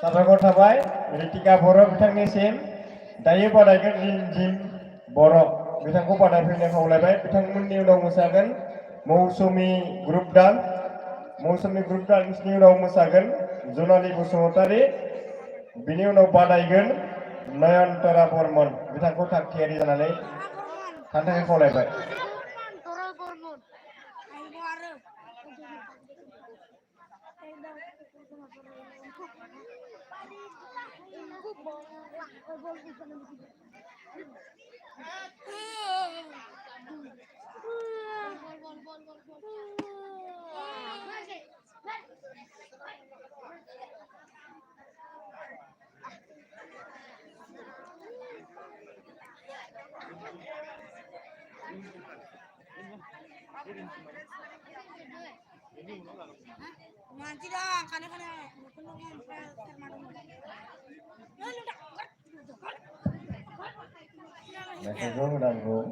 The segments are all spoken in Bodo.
साबायखर थाबाय रितिका बर' बिथांनिसिम दायो बादायगोन रिमझिम बर' बिथांखौ बादायफैनो खावलायबाय बिथांमोननि उनाव मोसागोन मौसुमि ग्रुप डान्सनि उनाव मोसागोन जुनाली बसुमतारी बिनि उनाव बादायगोन नयनतरा बर्मन बिथांखौ थाग थियारि जानानै थानो थाखाय खावलायबाय Manci dong, kana. Mekhakku menanggung.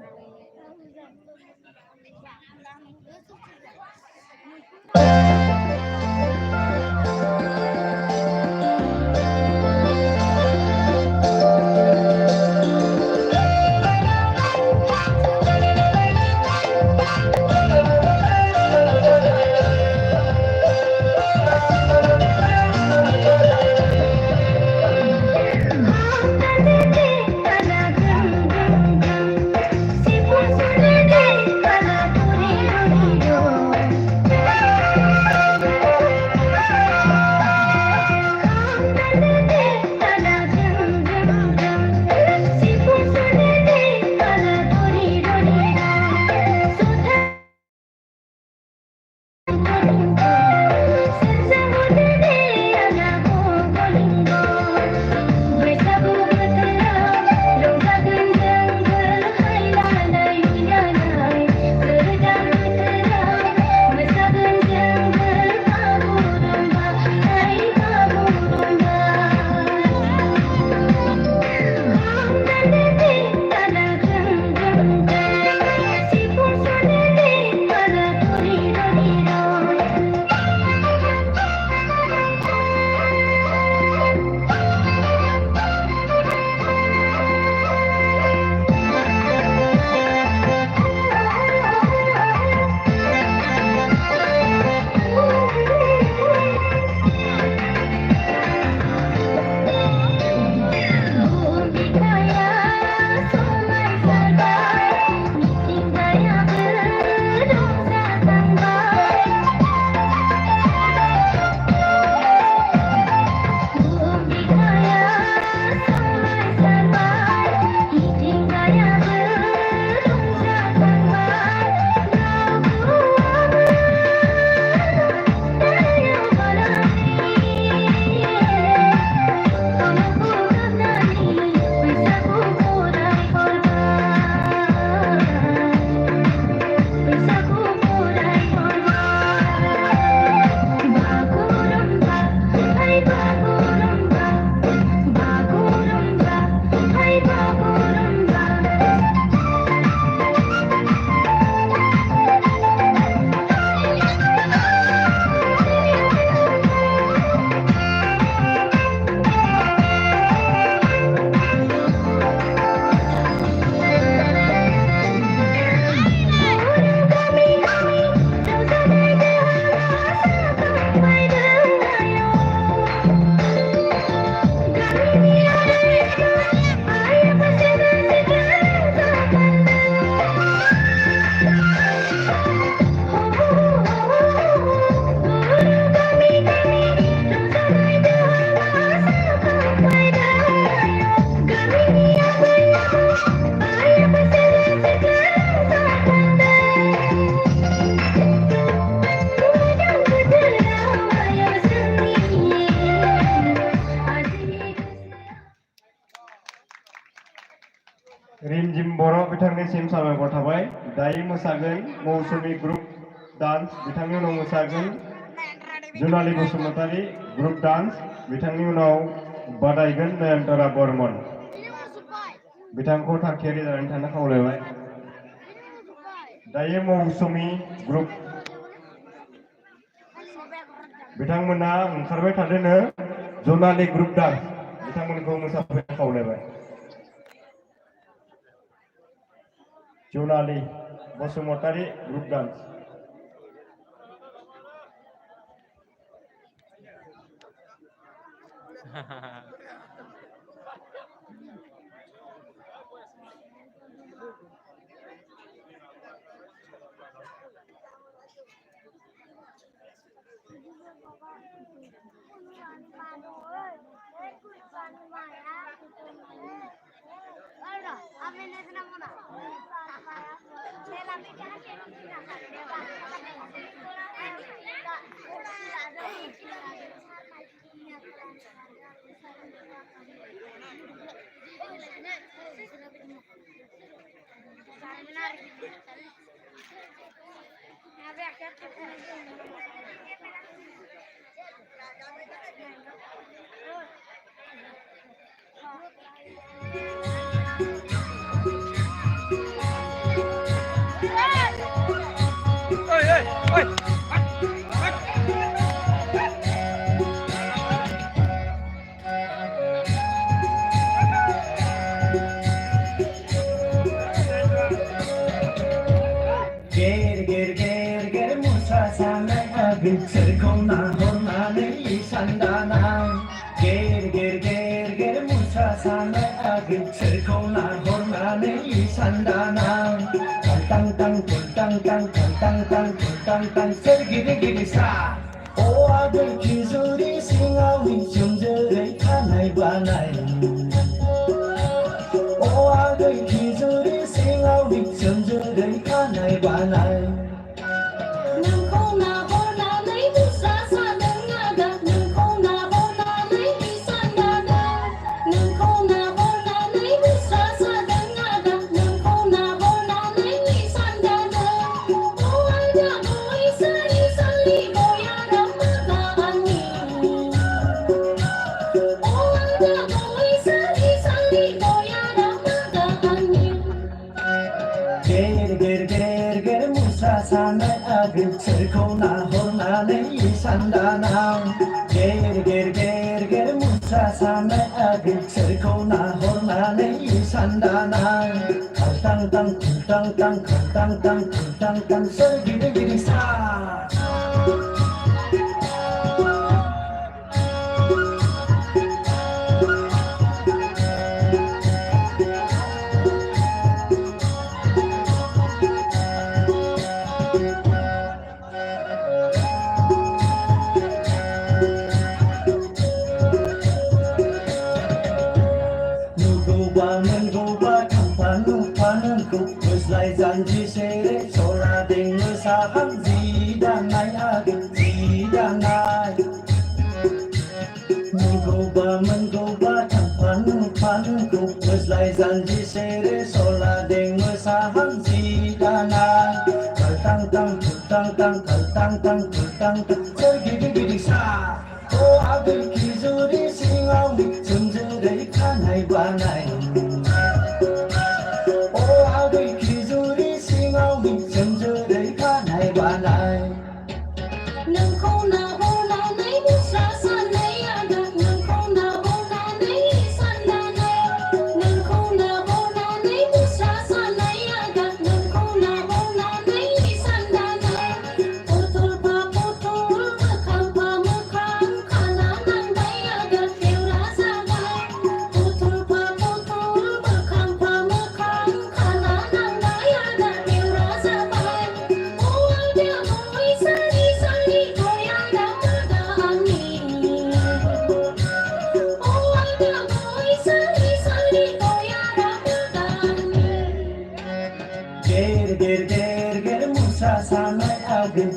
रिमझिम बर' बिथांनिसिम साबायखर थाबाय दायो मोसागोन मौसुमि ग्रुप डान्स बिथांनि उनाव मोसागोन जुनाली बसुमतारी ग्रुप डान्स बिथांनि उनाव बादायगोन नयनतरा बर्मन बिथांखौ थाग थियारि जानानै थानो खावलायबाय दायो मौसुमि ग्रुप बिथांमोना ओंखारबाय थादोंनो जुनालि ग्रुप डान्स बिथांमोनखौ मोसाफैनो खावलायबाय। जुनालि बसुमतारी ग्रुप डान्स। सोरखौ नाहरनानै सानदानां गेर गेर गेर गेर मुसा सानाय आगै सोरखौ नाहरनानै सानदानां टां टां टां टां टां टां टां टां टां सोरगिदिं सा अ आगै खिजुरि सिङावनि सोमजोरै खानाय बानाय अ आगै खिजुरि सिङावनि सोमजोरै खानाय बानाय सोरखौ नाहरनानै सानदानां गेर गेर गेर गेर मुसा सानाय आगै सोरखौ नाहरनानै सानदानां टां टां टां टां टां टां टां टां सोरगिदिं सा जानजि सेरे सरा देङो साहां जि दानाय आगै जि दानाय मोनगौबा थांफानो फानोखौ मोज्लाय जानजि सेरे सरा देङो साहां जि दानाय टां टां टां टां टां टां टां सोरगिदिं सा अ आगै खिजुरि सिङावनि सोमजोरै खानाय बानाय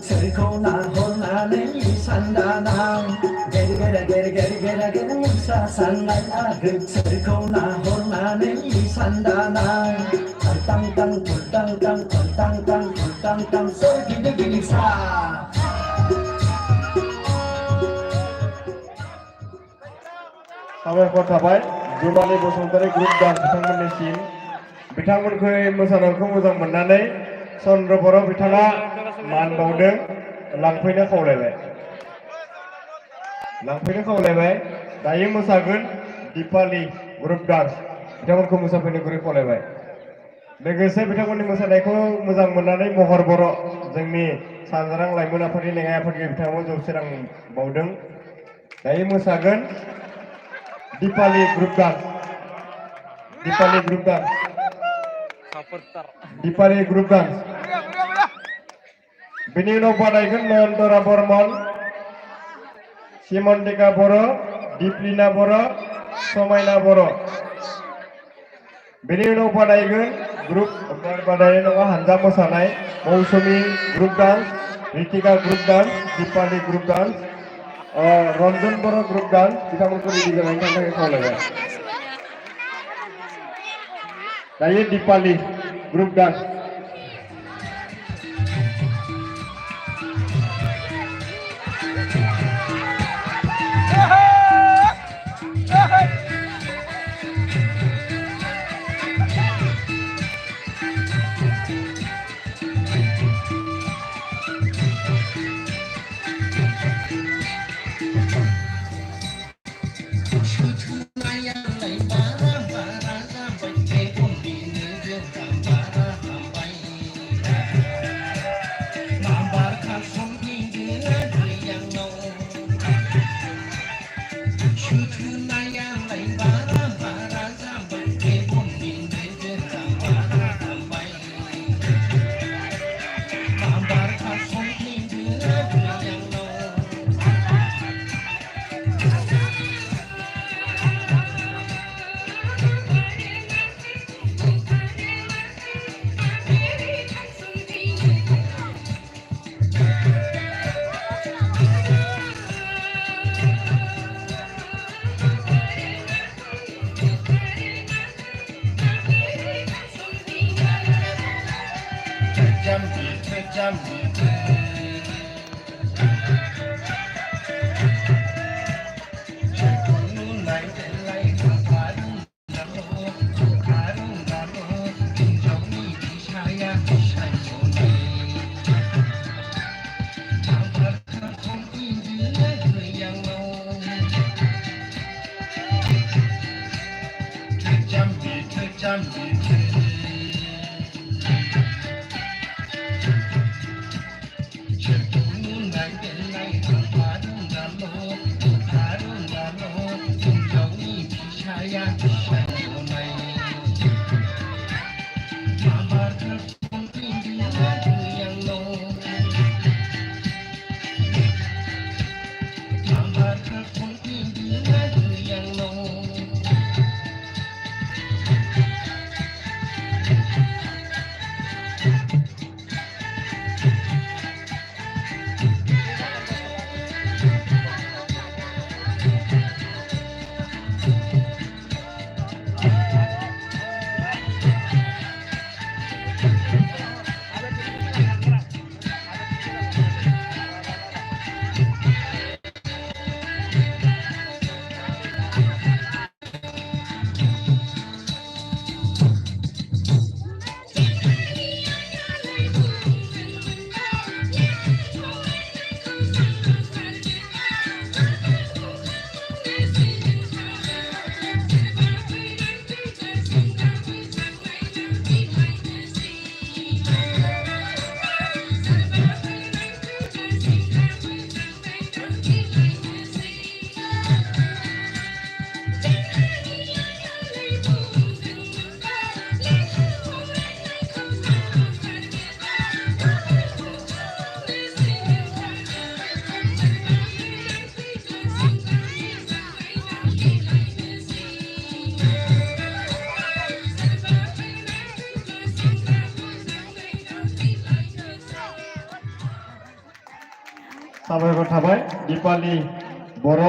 सोरखौ नाहरनानै सानदानां गेर गेर गेर गेर गेर गेर मुसा साननाय आगै सोरखौ नाहरनानै सानदानां टां टां टां टां टां टां टां टां सोरगिदिं सा साबायखर थाबाय जुनालि बसुमतारी ग्रुप डान्स बिथांमोननिसिम बिथांमोनखौ मोसानायखौ मोजां मोननानै चन्द्र बर' बिथाङा मान बावदों लांफैनो खावलायबाय। दायो मोसागोन दिपालि ग्रुप डान्स बिथांमोनखौ मोसाफैनो गुरै खावलायबाय लोगोसे बिथांमोननि मोसानायखौ मोजां मोननानै महर बर' जोंनि सानजारां लाइमोन आफादनि लेङाइ आफादगिरि बिथांमोन जौसे रां बावदों दायो मोसागोन Dipali group dance Dipali group dance Dipali group dance बेनि उनाव बादायगोन नयनतरा बर्मन सिमन्तिका बर' दिप्लिना बर' समायना बर' बेनि उनाव बादायगोन ग्रुप बादायनाय नङा हानजा मोसानाय Mousumi group dance Ritika group dance Dipali group dance Ranjan Boro' group dance बिथांमोनखौ रेडि जानायनि थाखाय खावलायबाय दायो दिपालि ग्रुप डान्स साबायखर थाबाय दिपालि बर'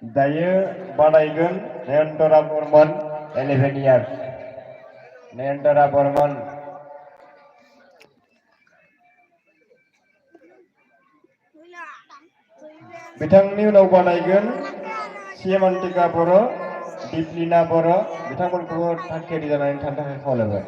दायो बादायगोन नयनतरा बर्मन 11 इयार्स नयनतरा बर्मन बिथांनि उनाव बादायगोन सिमन्तिका बर' दिप्लिना बर' बिथांमोनखौ थाग-थियारि जानानै थानो थाखाय खावलायबाय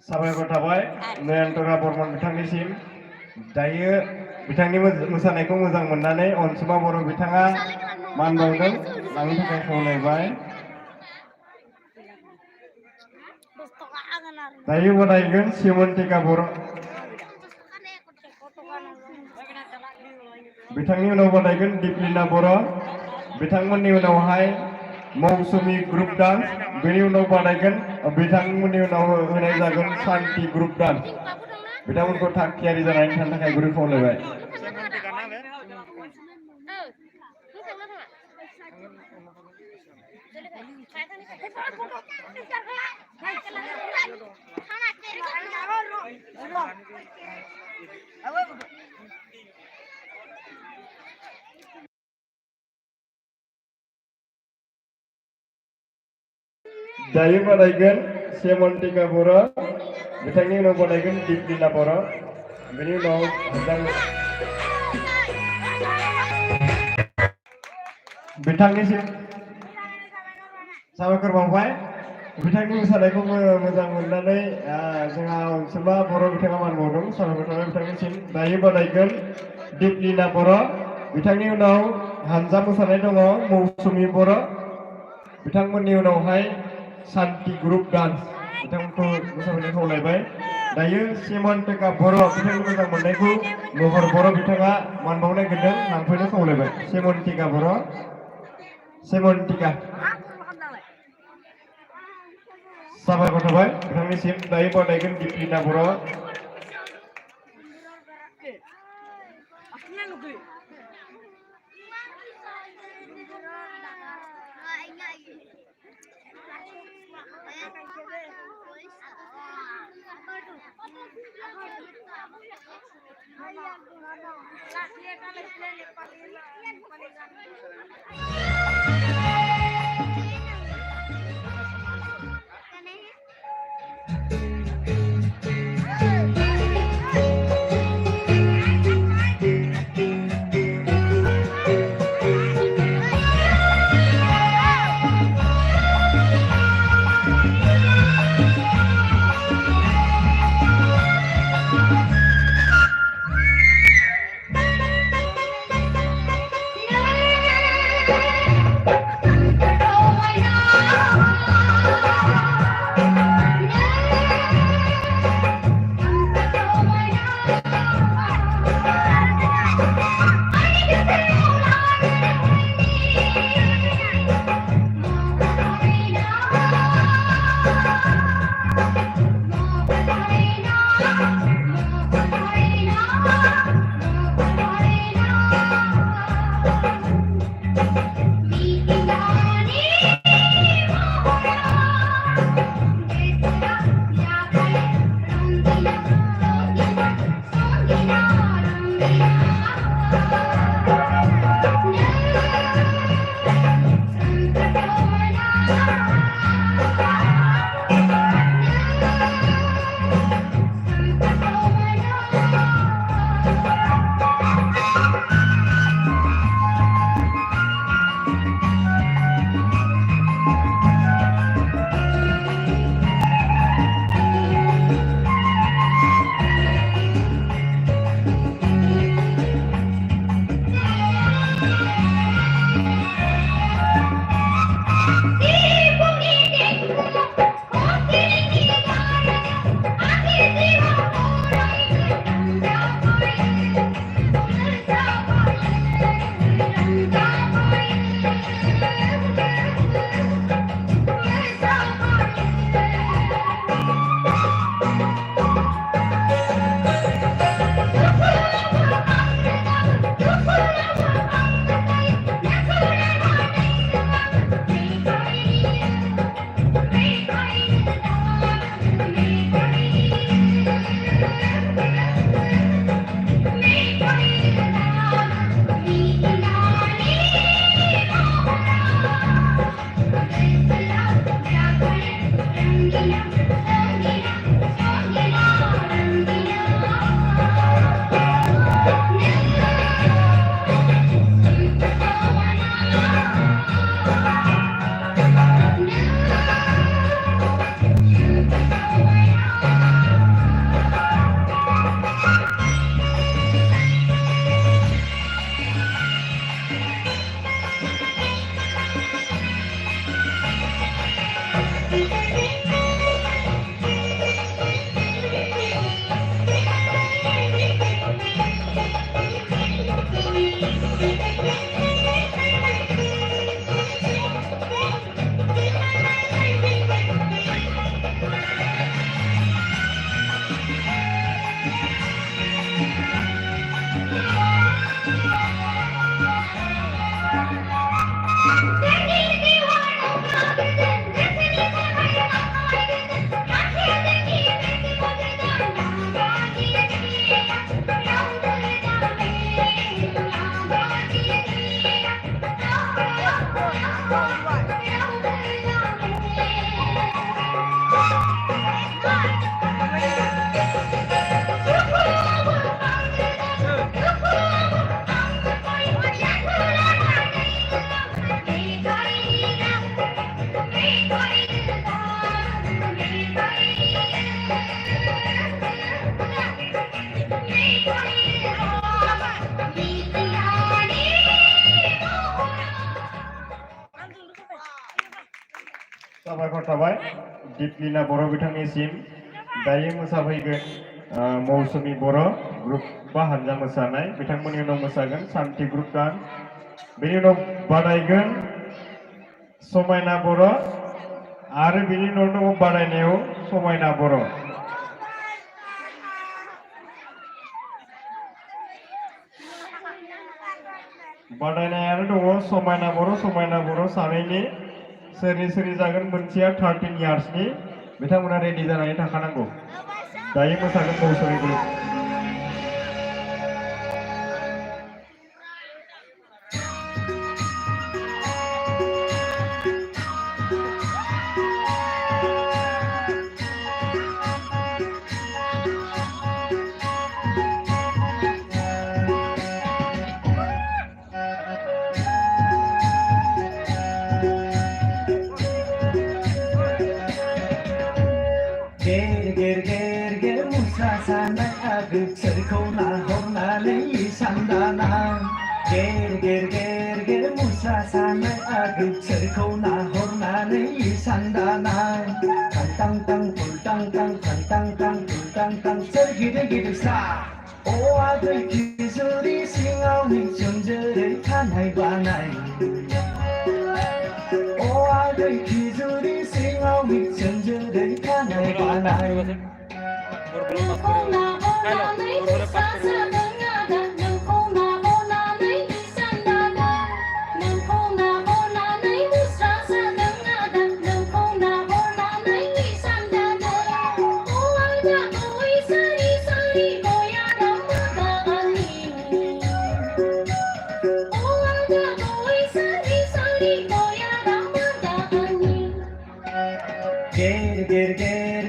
साबायखर थाबाय नयनतरा बर्मन बिथांनिसिम दायो बिथांनि मोसानायखौ मोजां मोननानै अनसुमा बर' बिथाङा मान बावदों लांनो थाखाय खावलायबाय दायो बादायगोन सिमन्तिका बर' बिथांनि उनाव बादायगोन दिपलिना बर' बिथांमोननि उनावहाय मौसुमी ग्रुप डान्स बेनि उनाव बादायगोन बिथांमोननि उनाव होनाय जागोन शान्ति ग्रुप डान्स बिथांमोनखौ थाग थियारि जानानै थानो थाखाय गुरै खावलायबाय दायो बादायगोन सेमन्तिका बर' बिथांनि उनाव बादायगोन दिपलिना बर' बेनि उनाव बिथांनिसिम साबायखर बावबाय बिथांनि मोसानायखौ मोजां मोननानै जोंहा अनसुमा बर' बिथाङा मान बावदों साबायखर थाबाय बिथांनिसिम दायो बादायगोन दिपलिना बर' बिथांनि उनाव हानजा मोसानाय दङ मौसुमी बर' बिथांमोननि उनावहाय शान्ति ग्रुप डान्स बिथांमोनखौ मोसानो खावलायबाय दायो सेमन्तिका बर' बिथांनि मोजां मोननायखौ महर बर' बिथाङा मान बावनाय गोदों लांफैनो खावलायबाय सेमन्तिका बर' सेमन्तिका साबायखर थाबाय बिथांनिसिम दायो बादायगोन दिपलिना बर' साबायखर थाबाय दिपलिना बर' बिथांनिसिम दायो मोसाफैगोन मौसुमि बर' ग्रुप बा हानजा मोसानाय बिथांमोननि उनाव मोसागोन सान्ति ग्रुप डान्स बेनि उनाव बादायगोन समायना बर' आरो बेनि उनाव दङ बादायनायाव समायना बर' बादायनाय आरो दङ समायना बर' सानैनि सोरनि सोरनि जागोन मोनसेया 13 इयार्सनि बिथांमोना रेडि जानानै थाखानांगौ दायो मोसागोन मौसुमि group ger musa sanai aguk serkau nahornalai sandana ger musa sanai aguk serkau nahornalai sandana kantang tang sergide sa o aguk kizuri singau ni jonjere kanai banai o aguk kizuri singau ni jonjere kanai banai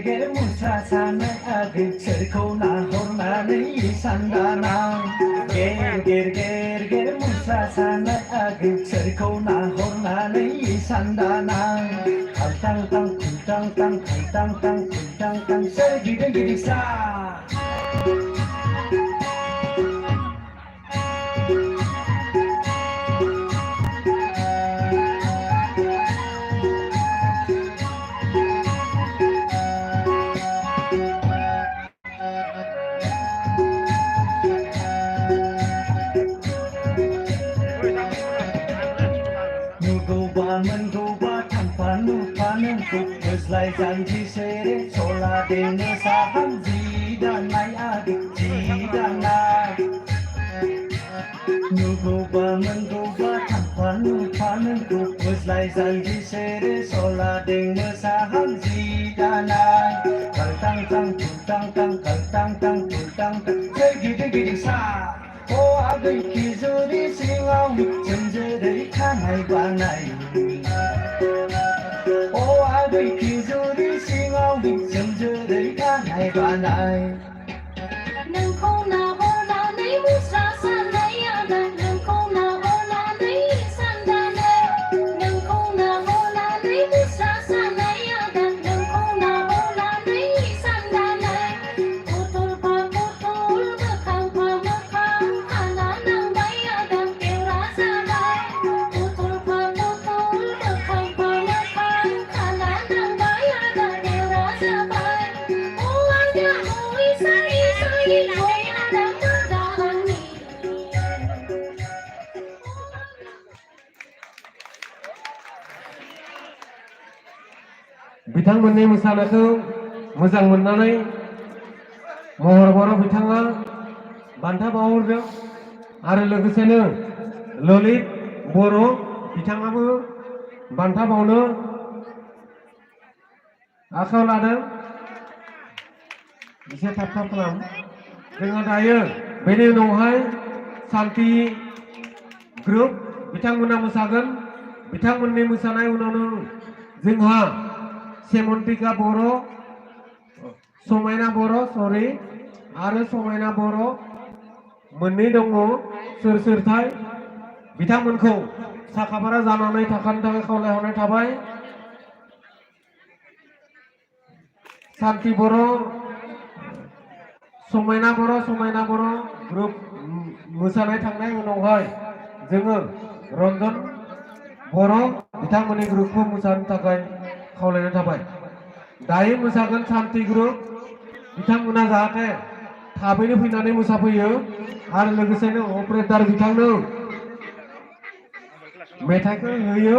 ger musa sanai aguk serkau nahornalai sandana ger musa sanai aguk serkau nahornalai sandana kantang tang sergide sa mencoba tanpa lupa nengkuk Beslai janji sere sola dene saham jidanai adik jidanai mencoba tanpa lupa nengkuk Beslai janji sere sola dene saham jidanai kaltang tang segide sa oh agai kizuri singau jenjere kanai banai oh agai kizuri singau jenjere kanai banai nang khong na bona nei musa sanai ada nang khong na bona nei sandana nang khong na bona nei musa sanai ada nang khong na bona nei sandana putul bekhang ana nang bai ada kêu rasa bai putul bekhang ana nang bai ada kêu rasa bai oh ada oi sai oi ada madani बिथांमोननि मोसानायखौ मोजां मोननानै महर बर' बिथाङा बान्था बावहरदों आरो लोगोसेनो ललित बर' बिथाङाबो बान्था बावनो आखायाव लादों एसे थाब खालाम जोंहा दायो बेनि उनावहाय सान्ति ग्रुप बिथांमोना मोसागोन बिथांमोननि मोसानाय उनावनो जोंहा सेमन्तिका बर' समायना बर' सरि आरो समायना बर' मोननै दङ सोरथाय बिथांमोनखौ साखाफारा जानानै थाखानो थाखाय खावलायहरनाय थाबाय सान्ति बर' समायना बर' ग्रुप मोसानाय थांनाय उनावहाय जोङो रन्जन बर' बिथांमोननि ग्रुपखौ मोसानो थाखाय खावलायनाय थाबाय दायो मोसागोन सान्ति ग्रुप बिथांमोना जाहाथे थाबैनो फैनानै मोसाफैयो आरो लोगोसेनो अपारेटर बिथांनो मेथाइखौ होयो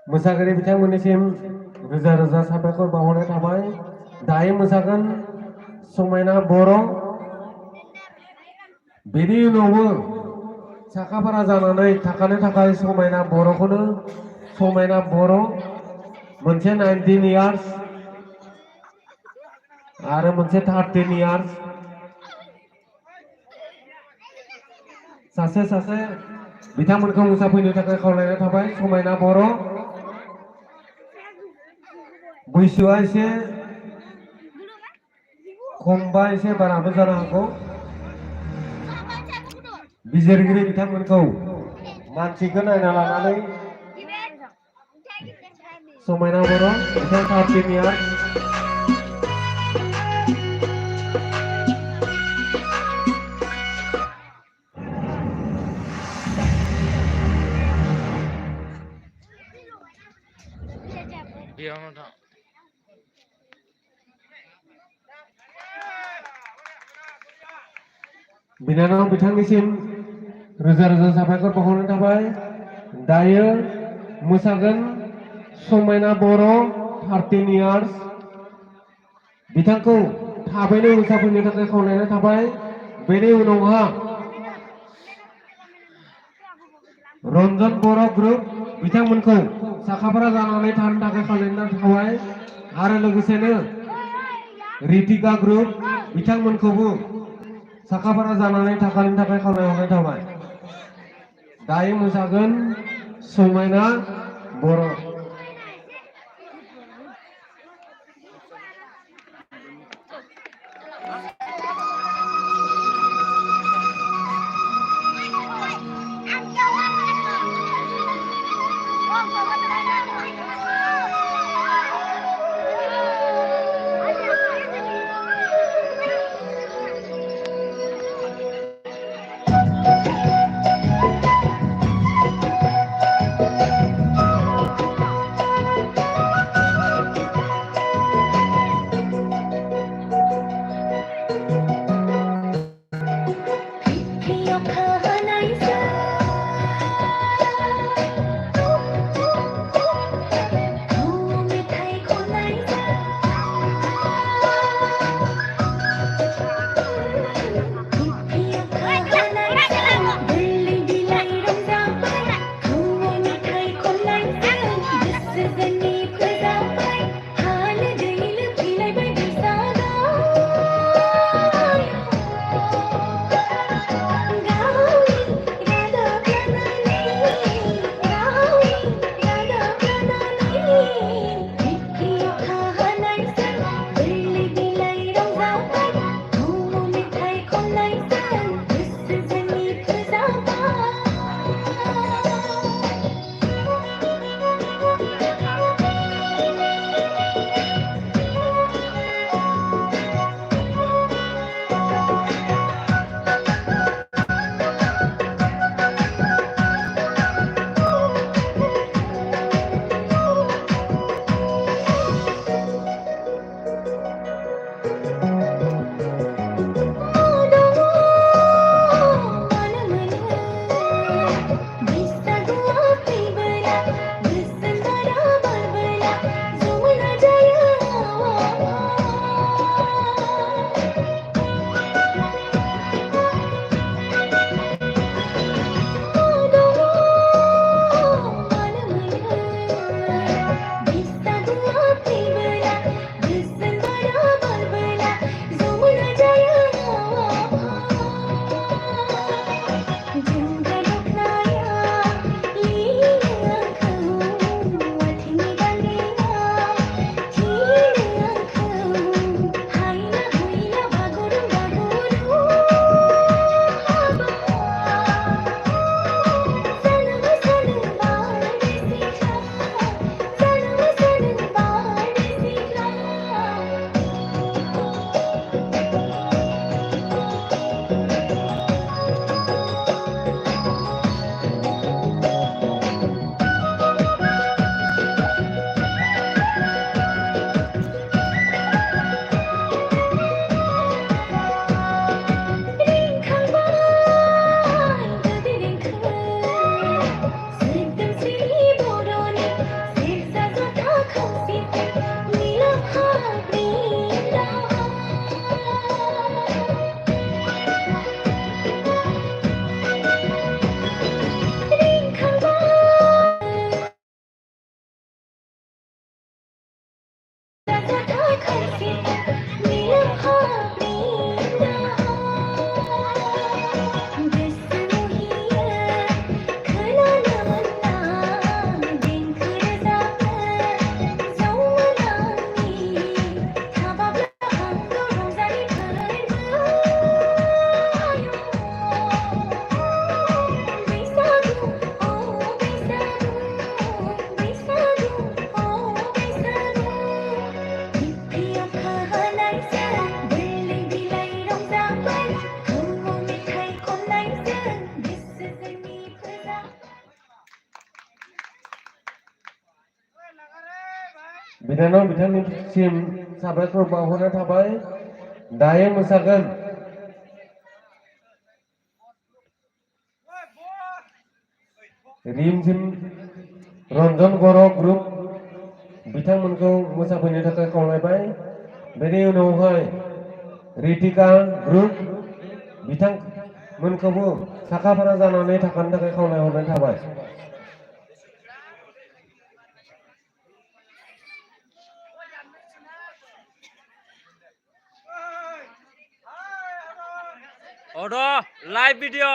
मोसागिरि बिथांमोननिसिम रोजा रोजा साबायखर बावहरनाय थाबाय। दायो मोसागोन समायना बर'। बेनि उनावबो साखाफारा जानानै थाखानो थाखाय समायना बर'खौनो समायना बर' मोनसे 19 इयार्स आरो मोनसे 13 इयार्स सासे सासे बिथांमोनखौ मोसाफैनो थाखाय खावलायनाय थाबाय। समायना बर' बैसोआ एसे खमबा एसे बाराबो जानो हागौ। बिजिरगिरि बिथांमोनखौ मानसिखौ नायना लानानै समायना बर' बिथां 13 इयार्स बिनानाव बिथांनिसिम रोजा रोजा साबायखर बावहरनाय थाबाय। दायो मोसागोन समायना बर' 13 इयार्स बिथांखौ थाबैनो मोसाफैनो थाखाय खावलायनाय थाबाय। बेनि उनावहा रन्जन बर' ग्रुप बिथांमोनखौ साखाफारा जानानै थानो थाखाय खावलायनाय थाबाय आरो लोगोसेनो रितिका ग्रुप बिथांमोनखौबो साखाफारा जानानै थाखायनि थाखाय खावलायहरनाय थाबाय। दायो मोसागोन समायना बर'। बिनानाव बिथांनिसिम साबायखर बावहरनाय थाबाय। दायो मोसागोन रिमझिम रन्जन बर' ग्रुप बिथांमोनखौ मोसाफैनो थाखाय खावलायबाय। बेनि उनावहाय रितिका ग्रुप बिथांमोनखौबो साखाफारा जानानै थाखानो थाखाय खावलायहरनाय थाबाय। Odo, live video.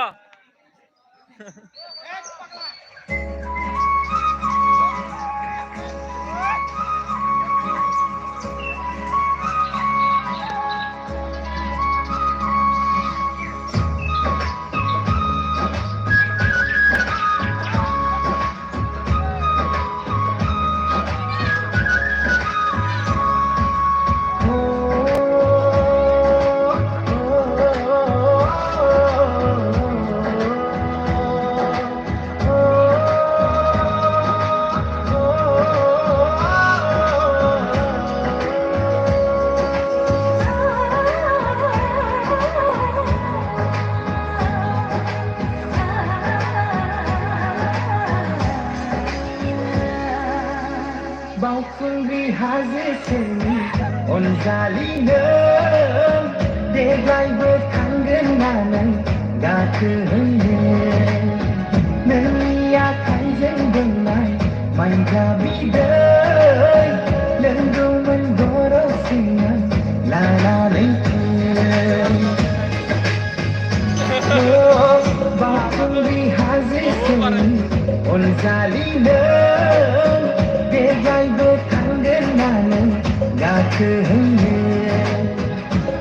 बावखुंग्रि हाजोनि अनजालिनो देग्लायबो थांगोन नानै गाखोहैनो नोंनि आखाइजों बोननाय माइब्रा बिदै लोंगौमोन बर' सिङाव लानानै बावखुंग्रि हाजोनि अनजालिनो देग्लायबो थांगोन नानै गाखोहैनो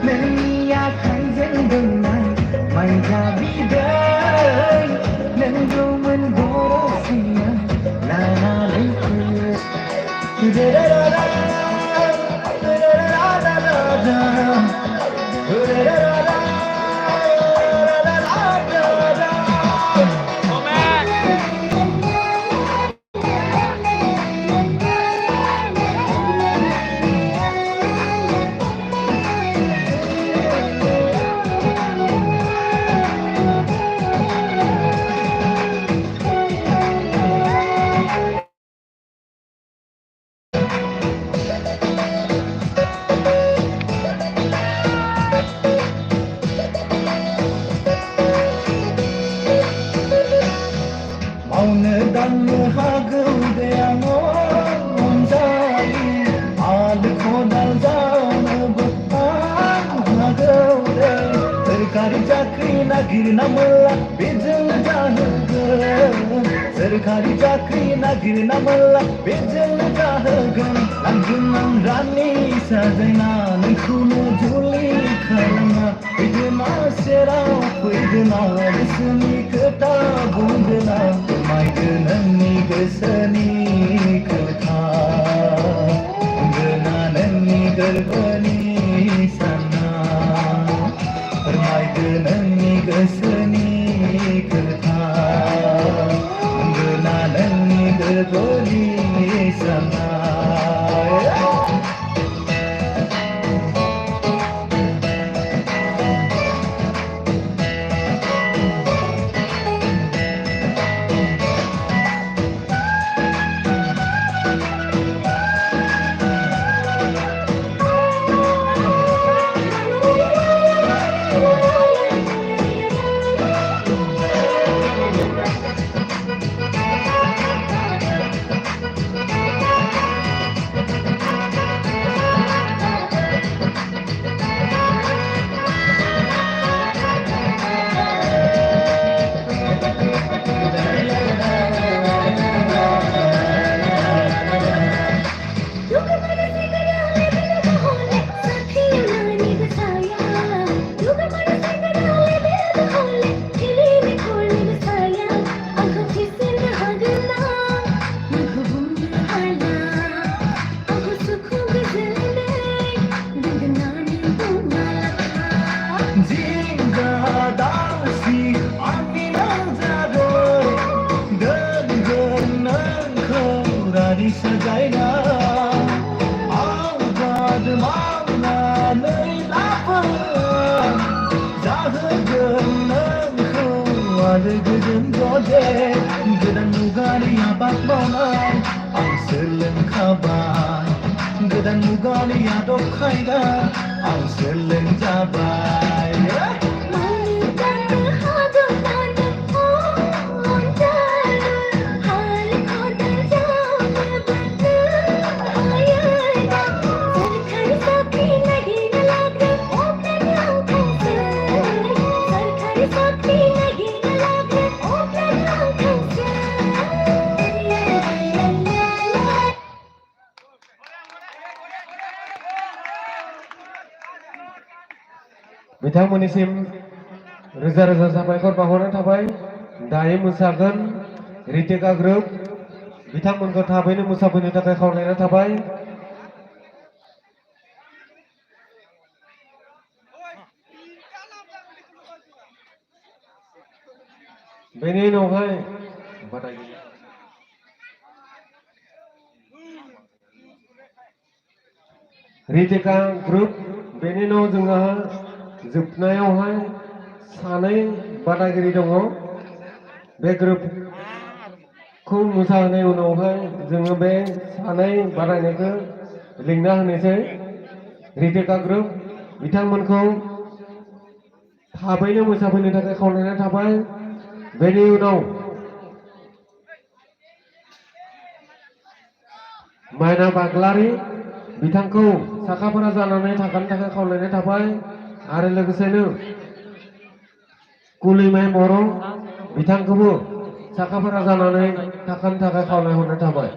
नोंनि आखाइजों बोननाय माइब्रा बिदै लोंगौमोन बर' सिङाव लानानै मावनो दांनो हागौ दे आं अनजालि आलु खदाल जानोबो हागौ दे सोरखारि साख्रि नागिरना मोनला बेजों जाहोगोन सोरखारि साख्रि नागिरना मोनला बेजों जाहोगोन लांगोन आं रानि साजायना नोंखौनो जुलि खालामना फैगोना सेराव फैगोना गोसोनि खोथा बुंगोना फोरमायगोन नोंनि गोसोनि खोथा बुंगोना नोंनि गोरबोनि साननाय फोरमायगोन नोंनि गोसोनि खोथा बुंगोना नोंनि गोरबोनि साननाय सजायना होगोन नोंखौ आरो गोजोन दे गोदान मुगानि आबाद मावनाय आं सोलोंखाबाय गोदान मुगानि आदब खायदा आं सोलोंजाबाय बिथांमोननिसिम रोजा रोजा साबायखर बावहरनाय थाबाय दायो मोसागोन रितिका ग्रुप बिथांमोनखौ थाबैनो मोसाफैनो थाखाय खावलायनाय थाबाय बेनि उनावहाय रितिका ग्रुप बेनि उनाव जोंहा जोबनायावहाय सानै बादायगिरि दङ बे ग्रुपखौ मोसाहोनाय उनावहाय जोङो बे सानै बादायनायखौ लिंना होनोसै रितिका ग्रुप बिथांमोनखौ थाबैनो मोसाफैनो थाखाय खावलायनाय थाबाय बेनि उनाव मायना बाग्लारि बिथांखौ साखाफारा जानानै थाखानो थाखाय खावलायनाय थाबाय आरो लोगोसेनो कुलिमाय बर' बिथांखौबो साखाफारा जानानै थाखानो थाखाय खावलायहरनाय थाबाय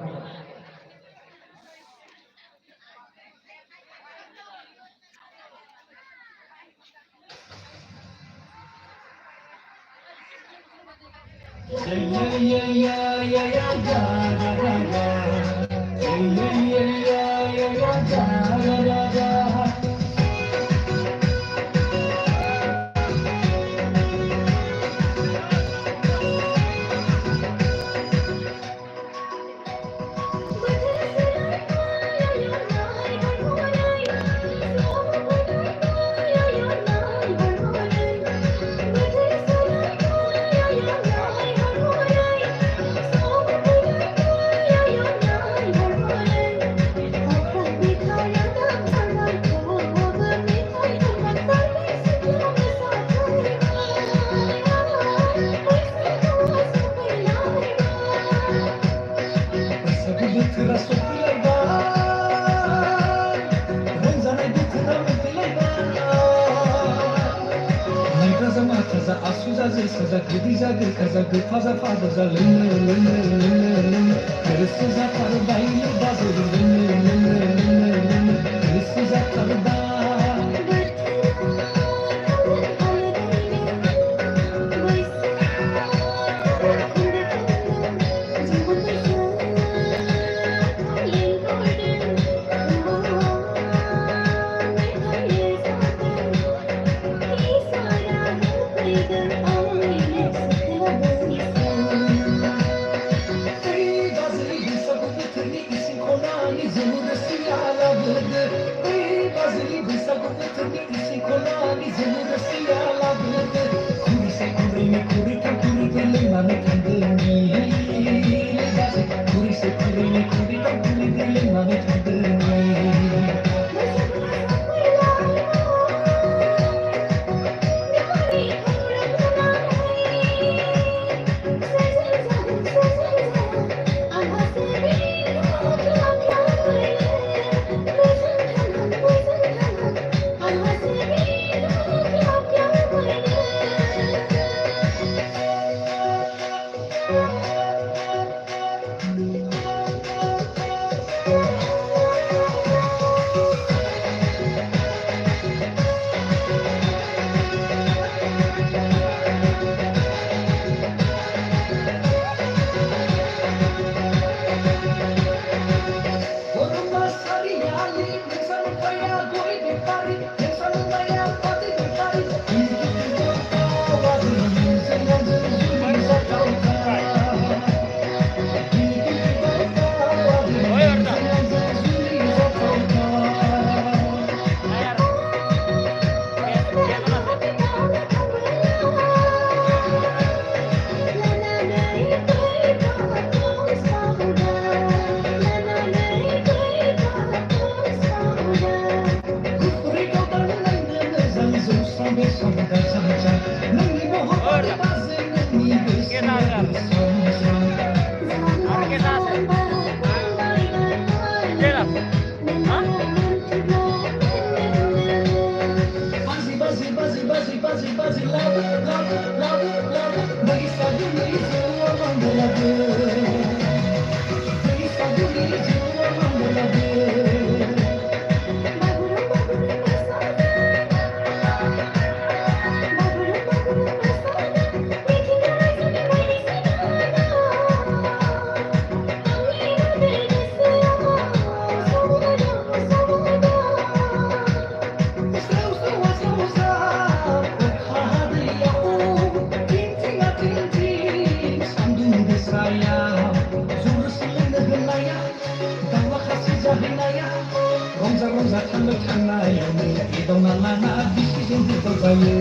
एदावना लाना बिसिजों होदावजायो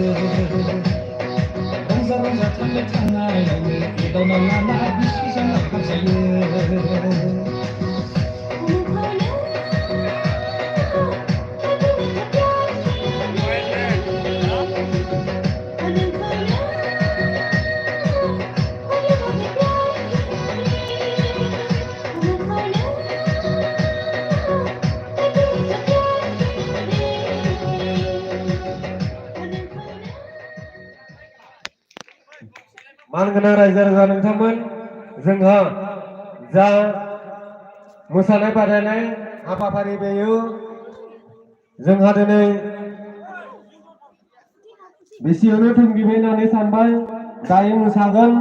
रंजा रंजा थांनो थांनायावनो एदावना लाना बिसिजों होदावजायो मानगोनां रायजो राजा नोंथांमोन जोंहा जा मोसानाय बादायनाय हाबाफारि बेयो जोंहा दिनै बेसेयावनो थुंगिबाय होननानै सानबाय दायो मोसागोन